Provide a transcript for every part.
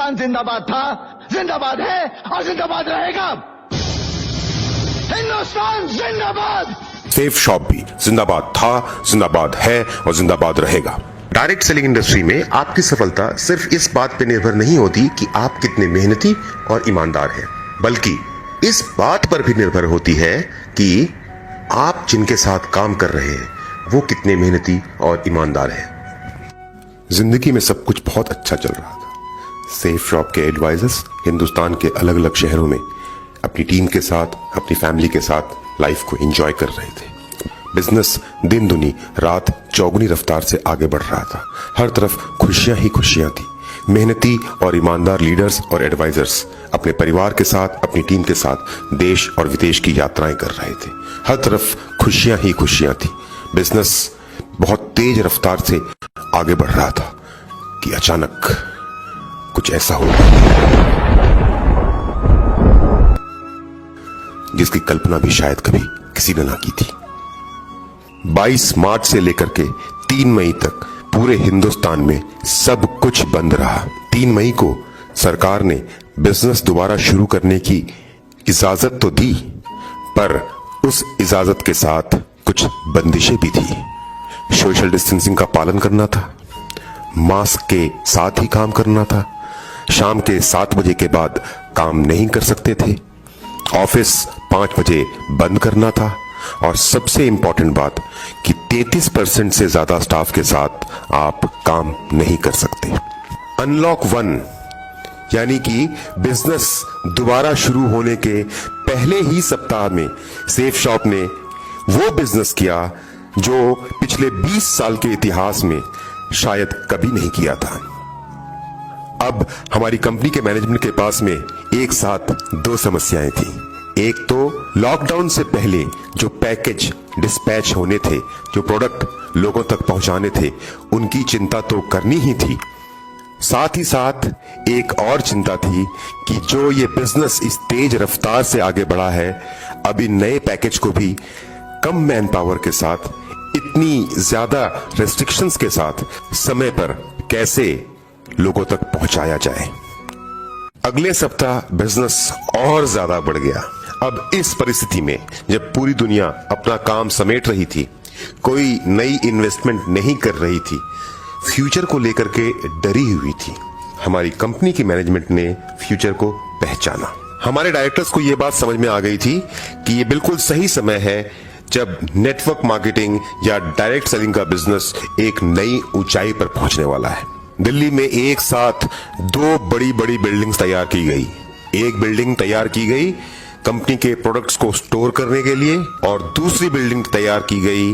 हिंदुस्तान जिंदाबाद था, जिंदाबाद है और जिंदाबाद रहेगा। हिंदुस्तान जिंदाबाद। सेफ शॉप भी जिंदाबाद था, जिंदाबाद है और जिंदाबाद रहेगा। डायरेक्ट सेलिंग इंडस्ट्री में आपकी सफलता सिर्फ इस बात पर निर्भर नहीं होती कि आप कितने मेहनती और ईमानदार हैं, बल्कि इस बात पर भी निर्भर होती है कि आप जिनके साथ काम कर रहे हैं वो कितने मेहनती और ईमानदार हैं। जिंदगी में सब कुछ बहुत अच्छा चल रहा था। सेफ शॉप के एडवाइजर्स हिंदुस्तान के अलग अलग शहरों में अपनी टीम के साथ, अपनी फैमिली के साथ लाइफ को एंजॉय कर रहे थे। बिजनेस दिन दुनी रात चौगुनी रफ्तार से आगे बढ़ रहा था। हर तरफ खुशियां ही खुशियां थी। मेहनती और ईमानदार लीडर्स और एडवाइजर्स अपने परिवार के साथ, अपनी टीम के साथ देश और विदेश की यात्राएं कर रहे थे। हर तरफ खुशियां ही खुशियां थी। बिजनेस बहुत तेज रफ्तार से आगे बढ़ रहा था कि अचानक कुछ ऐसा हो गया जिसकी कल्पना भी शायद कभी किसी ने ना की थी। 22 मार्च से लेकर के 3 मई तक पूरे हिंदुस्तान में सब कुछ बंद रहा। 3 मई को सरकार ने बिजनेस दोबारा शुरू करने की इजाजत तो दी, पर उस इजाजत के साथ कुछ बंदिशें भी थी। सोशल डिस्टेंसिंग का पालन करना था, मास्क के साथ ही काम करना था, शाम के 7 बजे के बाद काम नहीं कर सकते थे, ऑफिस 5 बजे बंद करना था, और सबसे इंपॉर्टेंट बात कि 33% से ज्यादा स्टाफ के साथ आप काम नहीं कर सकते। अनलॉक 1 यानी कि बिजनेस दोबारा शुरू होने के पहले ही सप्ताह में सेफ शॉप ने वो बिजनेस किया जो पिछले 20 साल के इतिहास में शायद कभी नहीं किया था। अब हमारी कंपनी के मैनेजमेंट के पास में एक साथ 2 समस्याएं थी। एक तो लॉकडाउन से पहले जो पैकेज डिस्पैच होने थे, जो प्रोडक्ट लोगों तक पहुंचाने थे, उनकी चिंता तो करनी ही थी। साथ ही साथ एक और चिंता थी कि जो ये बिजनेस इस तेज रफ्तार से आगे बढ़ा है, अब इन नए पैकेज को भी कम मैन पावर के साथ, इतनी ज्यादा रेस्ट्रिक्शंस के साथ समय पर कैसे लोगों तक पहुंचाया जाए। अगले सप्ताह बिजनेस और ज्यादा बढ़ गया। अब इस परिस्थिति में जब पूरी दुनिया अपना काम समेट रही थी, कोई नई इन्वेस्टमेंट नहीं कर रही थी, फ्यूचर को लेकर के डरी हुई थी, हमारी कंपनी की मैनेजमेंट ने फ्यूचर को पहचाना। हमारे डायरेक्टर्स को यह बात समझ में आ गई थी कि यह बिल्कुल सही समय है जब नेटवर्क मार्केटिंग या डायरेक्ट सेलिंग का बिजनेस एक नई ऊंचाई पर पहुंचने वाला है। दिल्ली में एक साथ 2 बड़ी बड़ी बिल्डिंग्स तैयार की गई। एक बिल्डिंग तैयार की गई कंपनी के प्रोडक्ट्स को स्टोर करने के लिए, और दूसरी बिल्डिंग तैयार की गई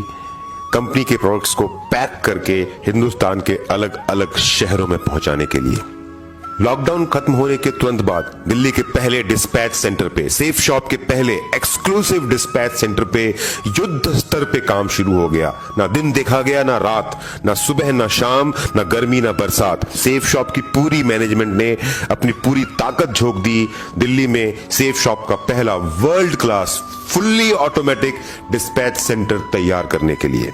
कंपनी के प्रोडक्ट्स को पैक करके हिंदुस्तान के अलग अलग शहरों में पहुंचाने के लिए। लॉकडाउन खत्म होने के तुरंत बाद दिल्ली के पहले डिस्पैच सेंटर पे, सेफ शॉप के पहले एक्सक्लूसिव डिस्पैच सेंटर पे युद्ध स्तर पे काम शुरू हो गया। ना दिन देखा गया, ना रात, ना सुबह, ना शाम, ना गर्मी, ना बरसात। सेफ शॉप की पूरी मैनेजमेंट ने अपनी पूरी ताकत झोंक दी दिल्ली में सेफ शॉप का पहला world class fully automatic dispatch centre तैयार करने के लिए।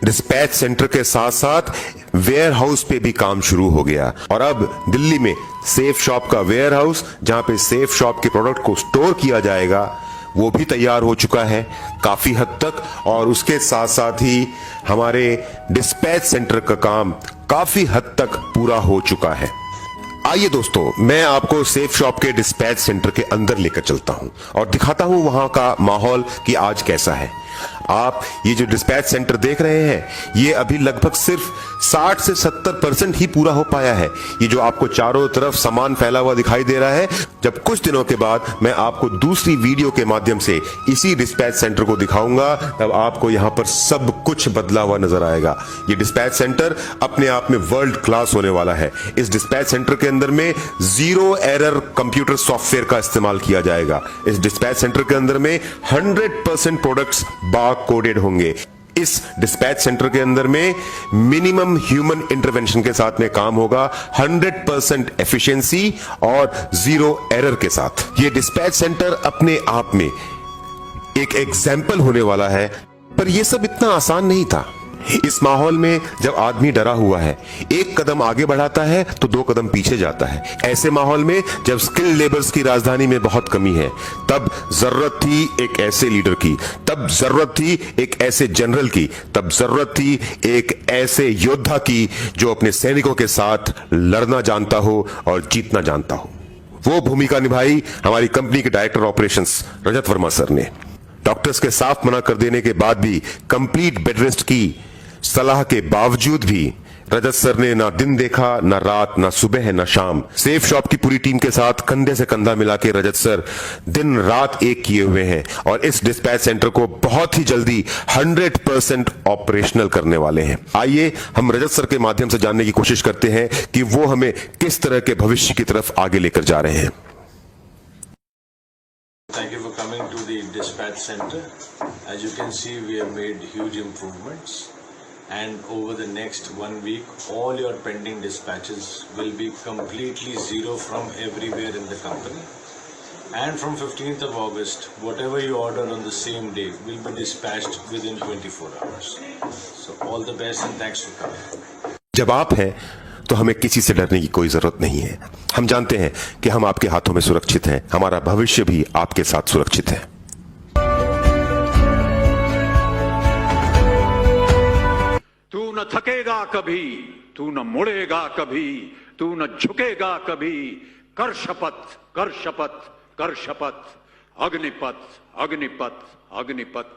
डिस्पैच सेंटर के साथ साथ वेयर हाउस पे भी काम शुरू हो गया, और अब दिल्ली में सेफ शॉप का वेयर हाउस, जहां पे सेफ शॉप के प्रोडक्ट को स्टोर किया जाएगा, वो भी तैयार हो चुका है काफी हद तक। और उसके साथ साथ ही हमारे डिस्पैच सेंटर का काम काफी हद तक पूरा हो चुका है। आइए दोस्तों, मैं आपको सेफ शॉप के डिस्पैच सेंटर के अंदर लेकर चलता हूं और दिखाता हूं वहां का माहौल कि आज कैसा है। आप ये जो डिस्पैच सेंटर देख रहे हैं, ये अभी लगभग सिर्फ 60 से 70% ही पूरा हो पाया है। ये जो आपको चारों तरफ सामान फैला हुआ दिखाई दे रहा है, जब कुछ दिनों के बाद मैं आपको दूसरी वीडियो के माध्यम से इसी डिस्पैच सेंटर को दिखाऊंगा, तब आपको यहां पर सब कुछ बदला हुआ नजर आएगा। ये डिस्पैच सेंटर अपने आप में वर्ल्ड क्लास होने वाला है। इस डिस्पैच सेंटर के अंदर में 0 एरर कंप्यूटर सॉफ्टवेयर का इस्तेमाल किया जाएगा। इस डिस्पैच सेंटर के अंदर में 100% प्रोडक्ट्स बार कोडेड होंगे। इस डिस्पैच सेंटर के अंदर में मिनिमम ह्यूमन इंटरवेंशन के साथ में काम होगा, 100% एफिशिएंसी और 0 एरर के साथ। ये डिस्पैच सेंटर अपने आप में एक एग्जाम्पल होने वाला है, पर यह सब इतना आसान नहीं था। इस माहौल में जब आदमी डरा हुआ है, एक कदम आगे बढ़ाता है तो 2 कदम पीछे जाता है। ऐसे माहौल में जब स्किल लेबर्स की राजधानी में बहुत कमी है, तब जरूरत थी एक ऐसे लीडर की, तब जरूरत थी एक ऐसे जनरल की, तब जरूरत थी एक ऐसे योद्धा की जो अपने सैनिकों के साथ लड़ना जानता हो और जीतना जानता हो। वो भूमिका निभाई हमारी कंपनी के डायरेक्टर ऑपरेशंस रजत वर्मा सर ने। डॉक्टर्स के साफ मना कर देने के बाद भी, कंप्लीट बेड रेस्ट की सलाह के बावजूद भी रजत सर ने ना दिन देखा, ना रात, ना सुबह, ना शाम। सेफ शॉप की पूरी टीम के साथ कंधे से कंधा मिला के रजत सर दिन रात एक किए हुए हैं और इस डिस्पैच सेंटर को बहुत ही जल्दी 100% ऑपरेशनल करने वाले हैं। आइए हम रजत सर के माध्यम से जानने की कोशिश करते हैं कि वो हमें किस तरह के भविष्य की तरफ आगे लेकर जा रहे हैं। Thank you for coming to the dispatch center. As you can see, we have made huge improvements, and over the next 1 week, all your pending dispatches will be completely zero from everywhere in the company. And from 15th of August, whatever you order on the same day will be dispatched within 24 hours. So all the best and thanks for coming. जब आप हैं तो हमें किसी से डरने की कोई जरूरत नहीं है। हम जानते हैं कि हम आपके हाथों में सुरक्षित हैं, हमारा भविष्य भी आपके साथ सुरक्षित है। तू न थकेगा कभी, तू न मुड़ेगा कभी, तू न झुकेगा कभी। कर शपथ, कर शपथ, कर शपथ। अग्निपथ, अग्निपथ, अग्निपथ।